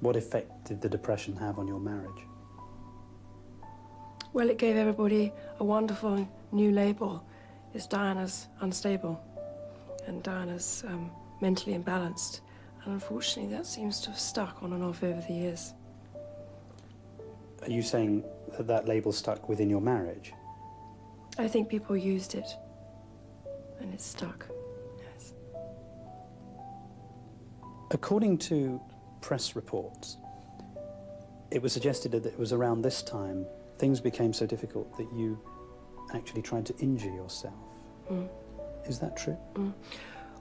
What effect did the depression have on your marriage? Well, it gave everybody a wonderful new label. It's Diana's unstable and Diana's mentally imbalanced. And unfortunately, that seems to have stuck on and off over the years. Are you saying that that label stuck within your marriage? I think people used it, and it stuck, yes. According to press reports, it was suggested that it was around this time things became so difficult that you actually tried to injure yourself. Mm. Is that true? Mm.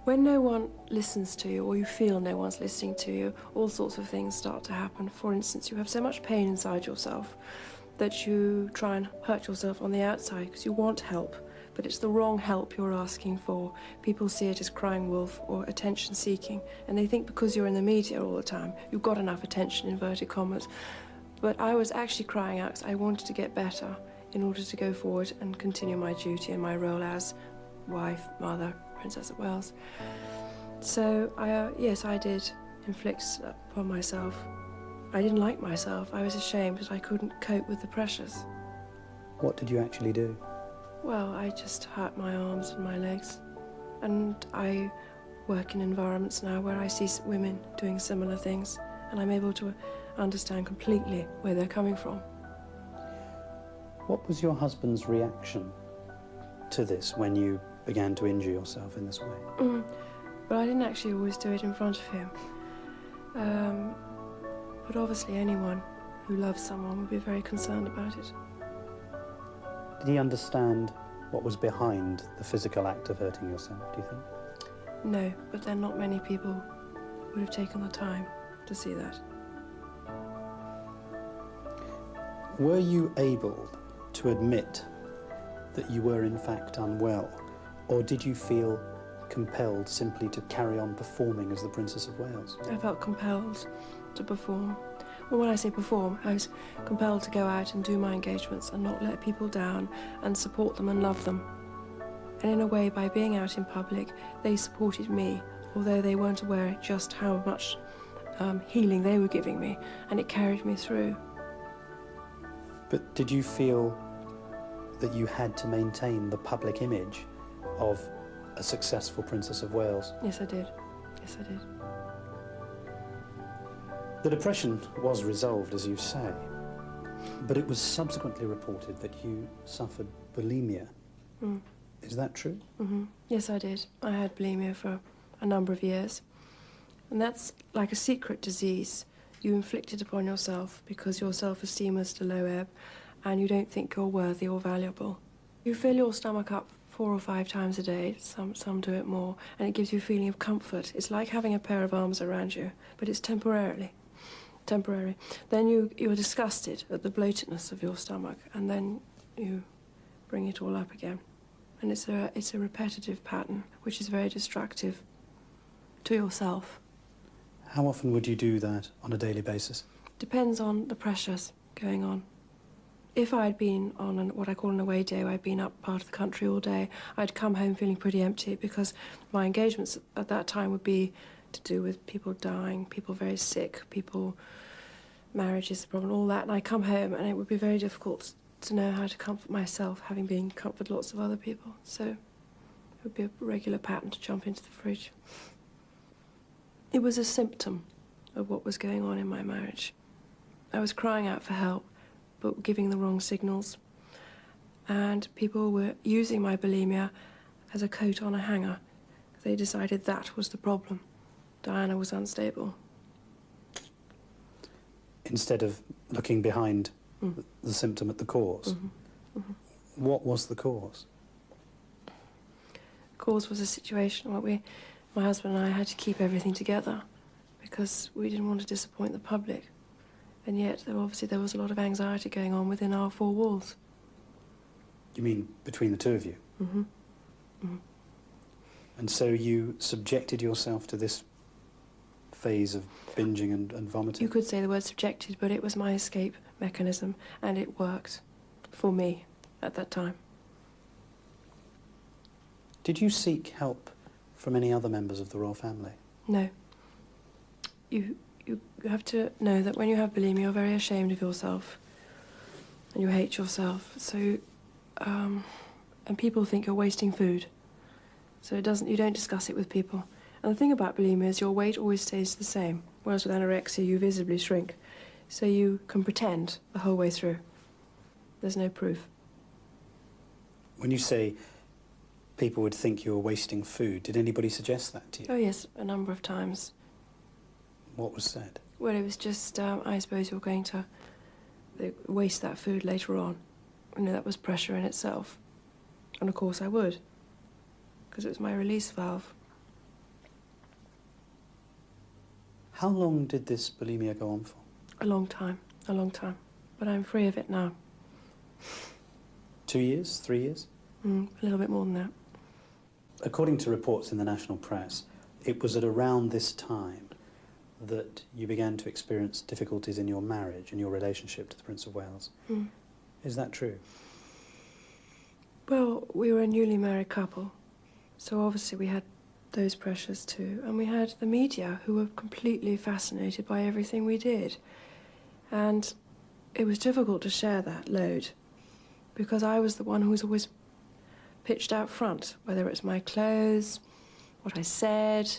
When no one listens to you, or you feel no one's listening to you, all sorts of things start to happen. For instance, you have so much pain inside yourself that you try and hurt yourself on the outside because you want help, but it's the wrong help you're asking for. People see it as crying wolf or attention seeking, and they think because you're in the media all the time, you've got enough attention, inverted commas. But I was actually crying out because I wanted to get better in order to go forward and continue my duty and my role as wife, mother, Princess of Wales. So, yes, I did inflict upon myself. I didn't like myself. I was ashamed that I couldn't cope with the pressures. What did you actually do? Well, I just hurt my arms and my legs. And I work in environments now where I see women doing similar things, and I'm able to understand completely where they're coming from. What was your husband's reaction to this when you began to injure yourself in this way? But I didn't actually always do it in front of him. But obviously anyone who loves someone would be very concerned about it. Did he understand what was behind the physical act of hurting yourself, do you think? No, but then not many people would have taken the time to see that. Were you able to admit that you were in fact unwell, or did you feel compelled simply to carry on performing as the Princess of Wales? I felt compelled to perform. Well, when I say perform, I was compelled to go out and do my engagements and not let people down and support them and love them. And in a way, by being out in public, they supported me, although they weren't aware just how much healing they were giving me, and it carried me through. But did you feel that you had to maintain the public image of a successful Princess of Wales? Yes, I did. Yes, I did. The depression was resolved, as you say, but it was subsequently reported that you suffered bulimia. Is that true? Yes, I did. I had bulimia for a number of years. And that's like a secret disease you inflicted upon yourself because your self-esteem is at a low ebb and you don't think you're worthy or valuable. You fill your stomach up 4 or 5 times a day, some do it more, and it gives you a feeling of comfort. It's like having a pair of arms around you, but it's temporary. Then you're disgusted at the bloatedness of your stomach, and then you bring it all up again. And it's a repetitive pattern, which is very destructive to yourself. How often would you do that on a daily basis? Depends on the pressures going on. If I'd been on what I call an away day, where I'd been up part of the country all day, I'd come home feeling pretty empty because my engagements at that time would be to do with people dying, people very sick, marriage is the problem, all that. And I'd come home and it would be very difficult to know how to comfort myself, having been comforted lots of other people. So it would be a regular pattern to jump into the fridge. It was a symptom of what was going on in my marriage. I was crying out for help, but giving the wrong signals. And people were using my bulimia as a coat on a hanger. They decided that was the problem. Diana was unstable. Instead of looking behind the symptom at the cause. What was the cause? The cause was a situation where my husband and I had to keep everything together because we didn't want to disappoint the public. And yet, obviously, there was a lot of anxiety going on within our 4 walls. You mean between the 2 of you? And so you subjected yourself to this phase of binging and vomiting? You could say the word subjected, but it was my escape mechanism, and it worked for me at that time. Did you seek help from any other members of the royal family? No. have to know that when you have bulimia, you're very ashamed of yourself. And you hate yourself. So, and people think you're wasting food. So you don't discuss it with people. And the thing about bulimia is your weight always stays the same. Whereas with anorexia, you visibly shrink. So you can pretend the whole way through. There's no proof. When you say people would think you were wasting food, did anybody suggest that to you? Oh, yes, a number of times. What was said? Well, it was just, I suppose you're going to waste that food later on. You know, that was pressure in itself. And of course I would, because it was my release valve. How long did this bulimia go on for? A long time. But I'm free of it now. 2 years? 3 years? A little bit more than that. According to reports in the national press, it was at around this time that you began to experience difficulties in your marriage and your relationship to the Prince of Wales. Is that true? Well, we were a newly married couple, so obviously we had those pressures too. And we had the media, who were completely fascinated by everything we did. And it was difficult to share that load, because I was the one who was always pitched out front, whether it's my clothes, what I said,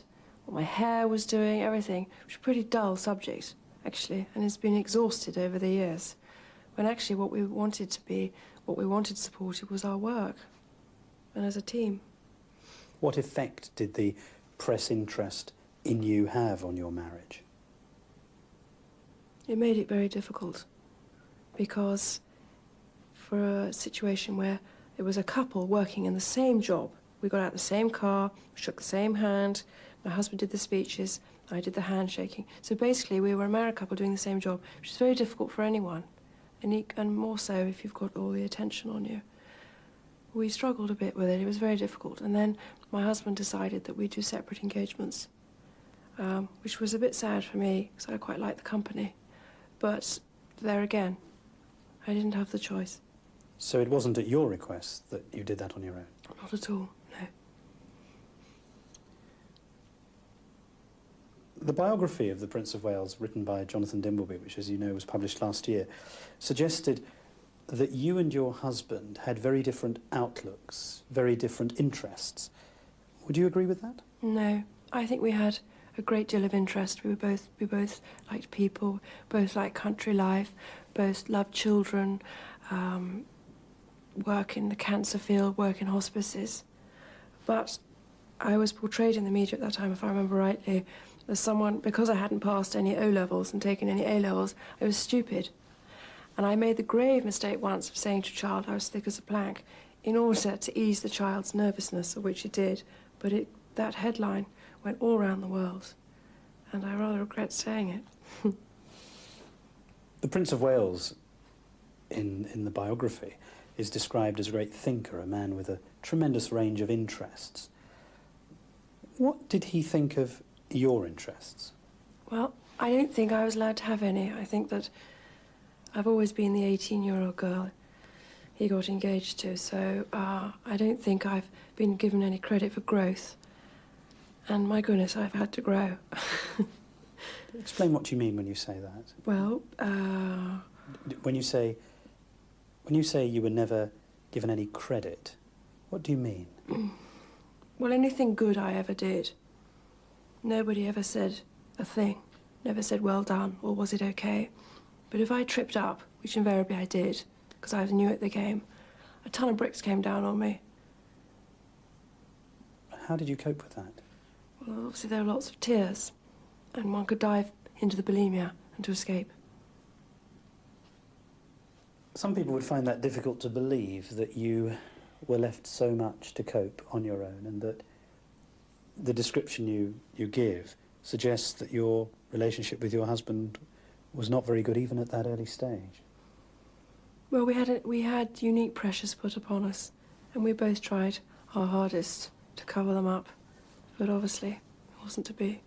what my hair was doing, everything. It was a pretty dull subject, actually, and it's been exhausted over the years. When actually what we wanted to support, it was our work, and as a team. What effect did the press interest in you have on your marriage? It made it very difficult, because for a situation where it was a couple working in the same job, we got out the same car, shook the same hand, my husband did the speeches, I did the handshaking. So basically we were a married couple doing the same job, which is very difficult for anyone, and more so if you've got all the attention on you. We struggled a bit with it, it was very difficult. And then my husband decided that we'd do separate engagements, which was a bit sad for me, because I quite liked the company. But there again, I didn't have the choice. So it wasn't at your request that you did that on your own? Not at all, no. The biography of the Prince of Wales, written by Jonathan Dimbleby, which, as you know, was published last year, suggested that you and your husband had very different outlooks, very different interests. Would you agree with that? No, I think we had a great deal of interest. We both liked people, both liked country life, both loved children, work in the cancer field, work in hospices. But I was portrayed in the media at that time, if I remember rightly, as someone, because I hadn't passed any O-levels and taken any A-levels, I was stupid. And I made the grave mistake once of saying to a child I was thick as a plank in order to ease the child's nervousness, of which it did. But that headline went all around the world, and I rather regret saying it. The Prince of Wales, in the biography, is described as a great thinker, a man with a tremendous range of interests. What did he think of your interests? Well, I don't think I was allowed to have any. I think that I've always been the 18-year-old girl he got engaged to, so I don't think I've been given any credit for growth. And my goodness, I've had to grow. Explain what you mean when you say that. Well, When you say you were never given any credit, what do you mean? Well, anything good I ever did, nobody ever said a thing. Never said, well done, or was it okay? But if I tripped up, which invariably I did, because I was new at the game, a ton of bricks came down on me. How did you cope with that? Well, obviously there were lots of tears, and one could dive into the bulimia and to escape. Some people would find that difficult to believe, that you were left so much to cope on your own, and that the description you give suggests that your relationship with your husband was not very good even at that early stage. Well, we had unique pressures put upon us, and we both tried our hardest to cover them up, but obviously it wasn't to be.